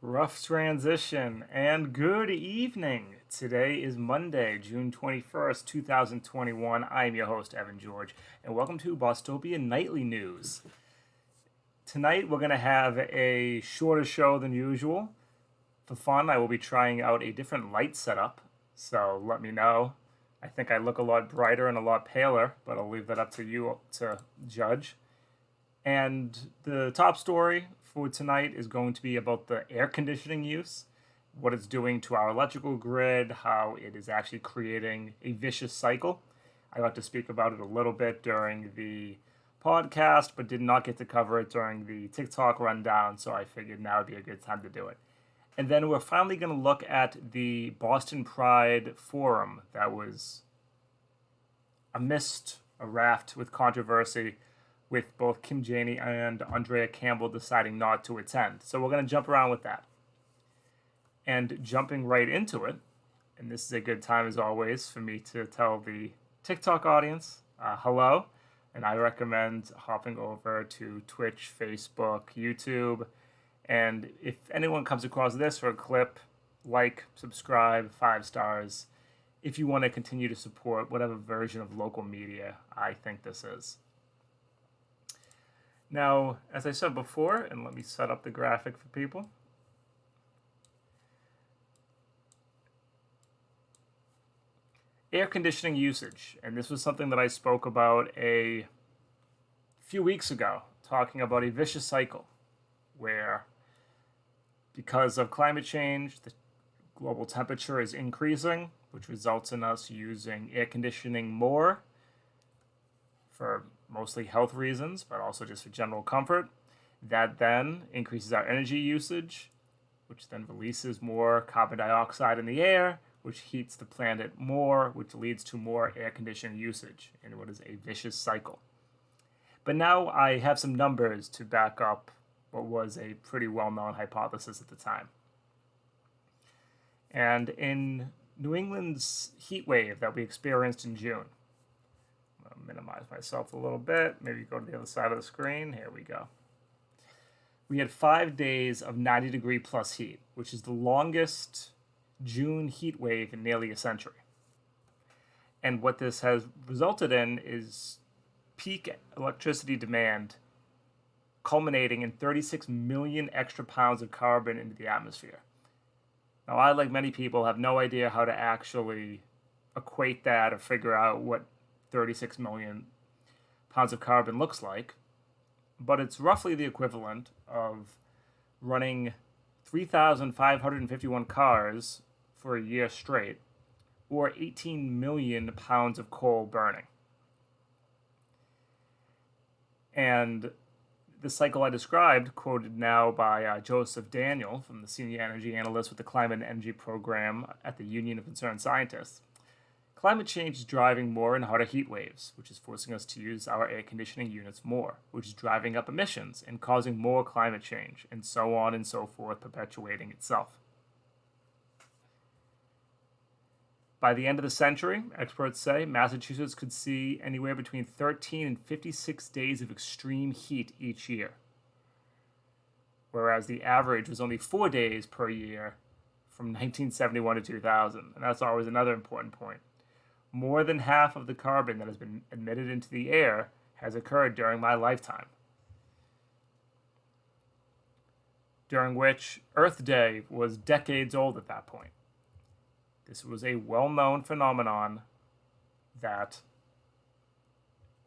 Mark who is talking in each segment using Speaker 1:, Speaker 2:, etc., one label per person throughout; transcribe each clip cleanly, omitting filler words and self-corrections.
Speaker 1: Rough transition and good evening. Today is Monday, June 21st, 2021. I am your host, Evan George, and welcome to Bostopia Nightly News. Tonight, we're going to have a shorter show than usual. For fun, I will be trying out a different light setup, so let me know. I think I look a lot brighter and a lot paler, but I'll leave that up to you to judge. And the top story for tonight is going to be about the air conditioning use, what it's doing to our electrical grid, how it is actually creating a vicious cycle. I got to speak about it a little bit during the podcast, but did not get to cover it during the TikTok rundown, so I figured now would be a good time to do it. And then we're finally going to look at the Boston Pride Forum that was a raft with controversy, with both Kim Janey and Andrea Campbell deciding not to attend. So we're going to jump around with that. And jumping right into it, and this is a good time as always for me to tell the TikTok audience hello, and I recommend hopping over to Twitch, Facebook, YouTube, and if anyone comes across this or a clip, like, subscribe, 5 stars, if you want to continue to support whatever version of local media I think this is. Now, as I said before, and let me set up the graphic for people. Air conditioning usage, and this was something that I spoke about a few weeks ago, talking about a vicious cycle where, because of climate change, the global temperature is increasing, which results in us using air conditioning more for mostly health reasons, but also just for general comfort. That then increases our energy usage, which then releases more carbon dioxide in the air, which heats the planet more, which leads to more air conditioning usage, in what is a vicious cycle. But now I have some numbers to back up what was a pretty well-known hypothesis at the time. And in New England's heat wave that we experienced in June, minimize myself a little bit, maybe go to the other side of the screen. Here we go. We had 5 days of 90-degree plus heat, which is the longest June heat wave in nearly a century. And what this has resulted in is peak electricity demand culminating in 36 million extra pounds of carbon into the atmosphere. Now, I, like many people, have no idea how to actually equate that or figure out what 36 million pounds of carbon looks like, but it's roughly the equivalent of running 3,551 cars for a year straight, or 18 million pounds of coal burning. And the cycle I described, quoted now by Joseph Daniel, from the Senior Energy Analyst with the Climate and Energy Program at the Union of Concerned Scientists. Climate change is driving more and hotter heat waves, which is forcing us to use our air conditioning units more, which is driving up emissions and causing more climate change, and so on and so forth, perpetuating itself. By the end of the century, experts say Massachusetts could see anywhere between 13 and 56 days of extreme heat each year, whereas the average was only 4 days per year from 1971 to 2000. And that's always another important point. More than half of the carbon that has been emitted into the air has occurred during my lifetime, during which Earth Day was decades old at that point. This was a well-known phenomenon that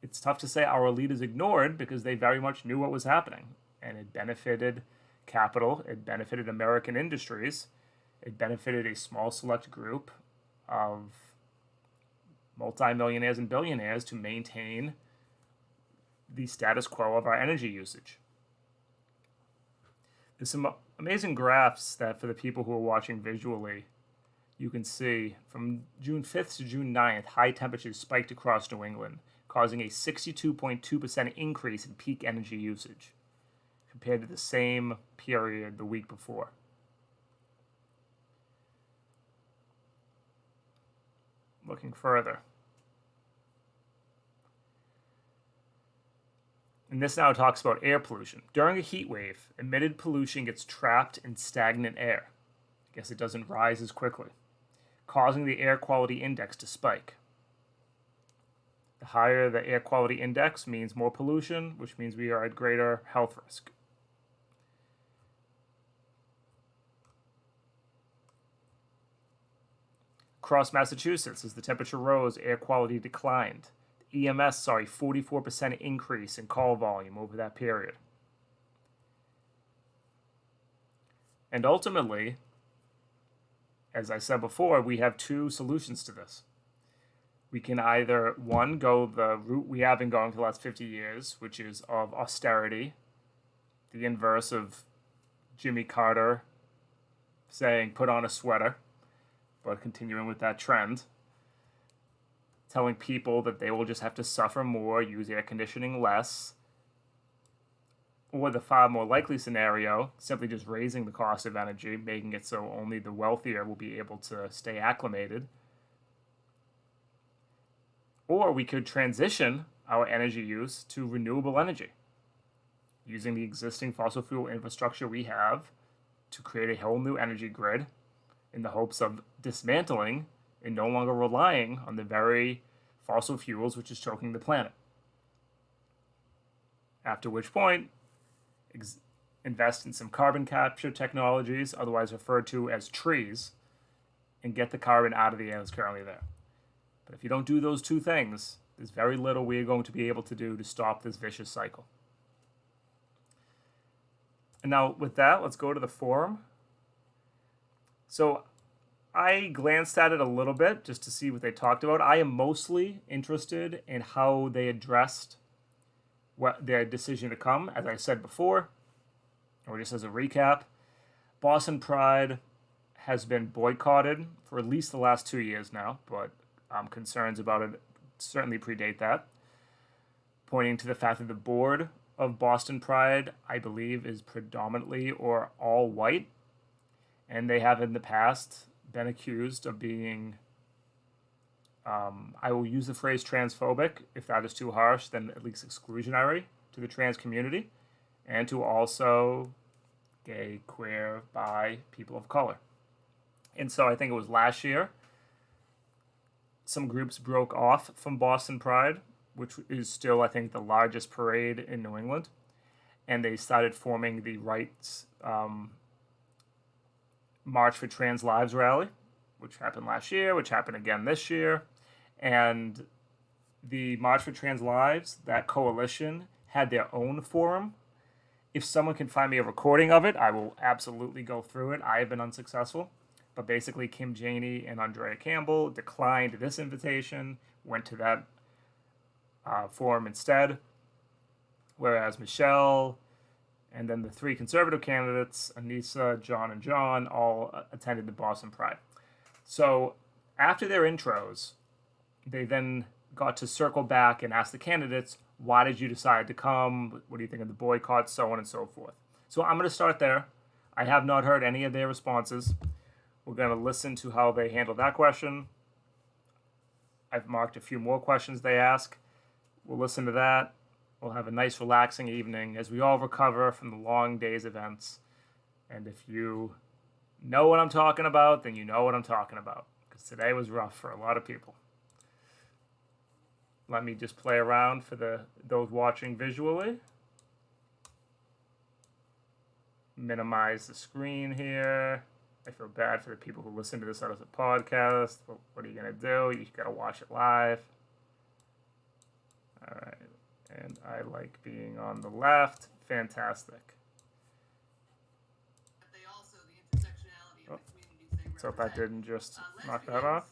Speaker 1: it's tough to say our leaders ignored, because they very much knew what was happening, and it benefited capital, it benefited American industries, it benefited a small select group of multimillionaires and billionaires to maintain the status quo of our energy usage. There's some amazing graphs that, for the people who are watching visually, you can see from June 5th to June 9th, high temperatures spiked across New England, causing a 62.2% increase in peak energy usage compared to the same period the week before. Looking further. And this now talks about air pollution. During a heat wave, emitted pollution gets trapped in stagnant air. I guess it doesn't rise as quickly, causing the air quality index to spike. The higher the air quality index means more pollution, which means we are at greater health risk. Across Massachusetts, as the temperature rose, air quality declined. The EMS saw a 44% increase in call volume over that period. And ultimately, as I said before, we have two solutions to this. We can either, one, go the route we have been going for the last 50 years, which is of austerity, the inverse of Jimmy Carter saying, put on a sweater, but continuing with that trend, telling people that they will just have to suffer more, use air conditioning less, or the far more likely scenario, simply just raising the cost of energy, making it so only the wealthier will be able to stay acclimated. Or we could transition our energy use to renewable energy, using the existing fossil fuel infrastructure we have to create a whole new energy grid in the hopes of dismantling and no longer relying on the very fossil fuels which is choking the planet. After which point, invest in some carbon capture technologies, otherwise referred to as trees, and get the carbon out of the air that's currently there. But if you don't do those two things, there's very little we are going to be able to do to stop this vicious cycle. And now with that, let's go to the forum. So I glanced at it a little bit just to see what they talked about. I am mostly interested in how they addressed what their decision to come. As I said before, or just as a recap, Boston Pride has been boycotted for at least the last 2 years now, but concerns about it certainly predate that, pointing to the fact that the board of Boston Pride, I believe, is predominantly or all white, and they have in the past been accused of being, I will use the phrase transphobic. If that is too harsh, then at least exclusionary to the trans community and to also gay, queer, bi, people of color. And so I think it was last year, some groups broke off from Boston Pride, which is still, I think, the largest parade in New England. And they started forming the Rights March for Trans Lives rally, which happened last year, which happened again this year. And the March for Trans Lives, that coalition, had their own forum. If someone can find me a recording of it, I will absolutely go through it. I have been unsuccessful. But basically, Kim Janey and Andrea Campbell declined this invitation, went to that forum instead, whereas Michelle and then the three conservative candidates, Anissa, John, and John, all attended the Boston Pride. So after their intros, they then got to circle back and ask the candidates, why did you decide to come? What do you think of the boycott? So on and so forth. So I'm going to start there. I have not heard any of their responses. We're going to listen to how they handled that question. I've marked a few more questions they ask. We'll listen to that. We'll have a nice relaxing evening as we all recover from the long day's events. And if you know what I'm talking about, then you know what I'm talking about. Because today was rough for a lot of people. Let me just play around for those watching visually. Minimize the screen here. I feel bad for the people who listen to this as a podcast. But what are you going to do? You got to watch it live. All right. And I like being on the left. Fantastic.
Speaker 2: They also, the intersectionality of the communities they represent.
Speaker 1: So if that didn't just knock that off.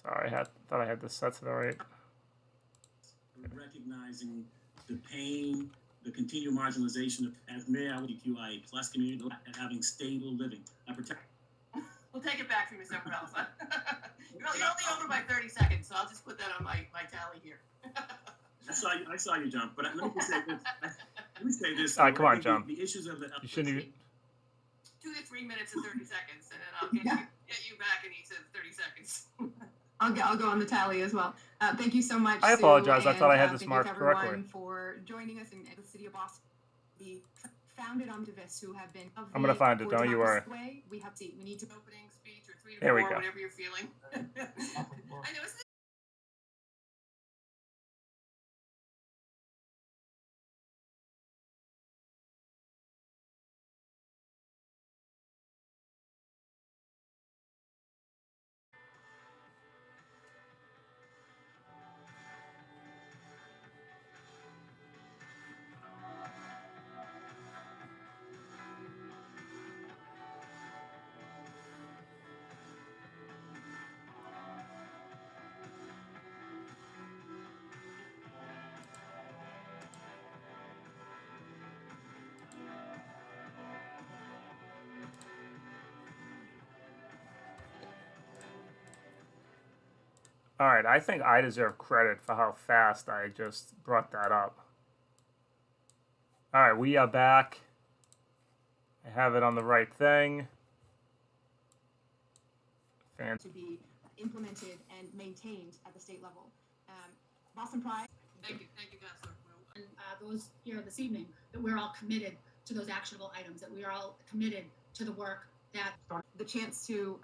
Speaker 1: Sorry, thought I had this set to the right.
Speaker 3: Recognizing the pain, the continued marginalization of LGBTQI plus community and having stable living.
Speaker 2: We'll take it back from you somewhere else. You're only over by 30 seconds, so I'll just put that on my tally here.
Speaker 3: I saw you, John. But let me say this.
Speaker 1: All right, come on, John.
Speaker 3: The issues of the
Speaker 1: you shouldn't even...
Speaker 2: 2 to 3 minutes and 30 seconds, and then I'll get you back, and he says 30 seconds. I'll go on the tally as well.
Speaker 4: Thank you so much.
Speaker 1: I
Speaker 4: Sue,
Speaker 1: apologize. I
Speaker 4: and,
Speaker 1: thought I had this
Speaker 4: thank
Speaker 1: marked
Speaker 4: you to everyone
Speaker 1: correctly.
Speaker 4: for joining us in the city of Boston. The founded activists who have been.
Speaker 1: I'm gonna find it,
Speaker 4: For
Speaker 1: don't you worry.
Speaker 4: Democracy's Way, we need to.
Speaker 2: Opening speech or 3 to
Speaker 1: There
Speaker 2: 4,
Speaker 1: we go.
Speaker 2: whatever you're feeling. I know, isn't it?
Speaker 1: All right, I think I deserve credit for how fast I just brought that up. All right, we are back. I have it on the right thing.
Speaker 4: To be implemented and maintained at the state level. Boston Pride.
Speaker 2: Thank you, Councilor.
Speaker 5: And those here this evening, that we're all committed to those actionable items, that we are all committed to the work that.
Speaker 4: The chance to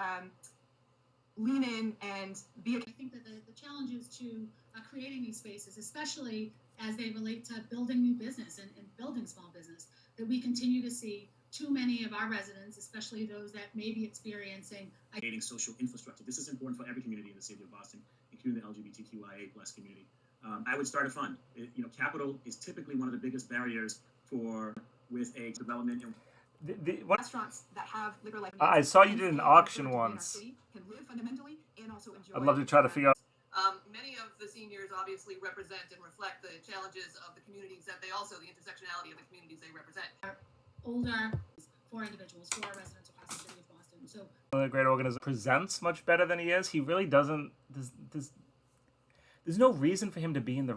Speaker 4: lean in and be.
Speaker 5: I think that the challenge is to creating these spaces, especially as they relate to building new business and building small business, that we continue to see too many of our residents, especially those that may be experiencing.
Speaker 3: Creating social infrastructure. This is important for every community in the city of Boston, including the LGBTQIA+ community. I would start a fund. Capital is typically one of the biggest barriers with a development.
Speaker 4: Restaurants that have liquor licenses.
Speaker 1: I saw you did an auction once.
Speaker 4: Can live fundamentally and also enjoy.
Speaker 1: I'd love to try to figure out.
Speaker 2: Many of the seniors obviously represent and reflect the challenges of the communities that they also, the intersectionality of the communities they represent.
Speaker 5: Older for individuals, for our residents across the city of Boston. So
Speaker 1: A great organization presents much better than he is. He really doesn't. There's no reason for him to be in the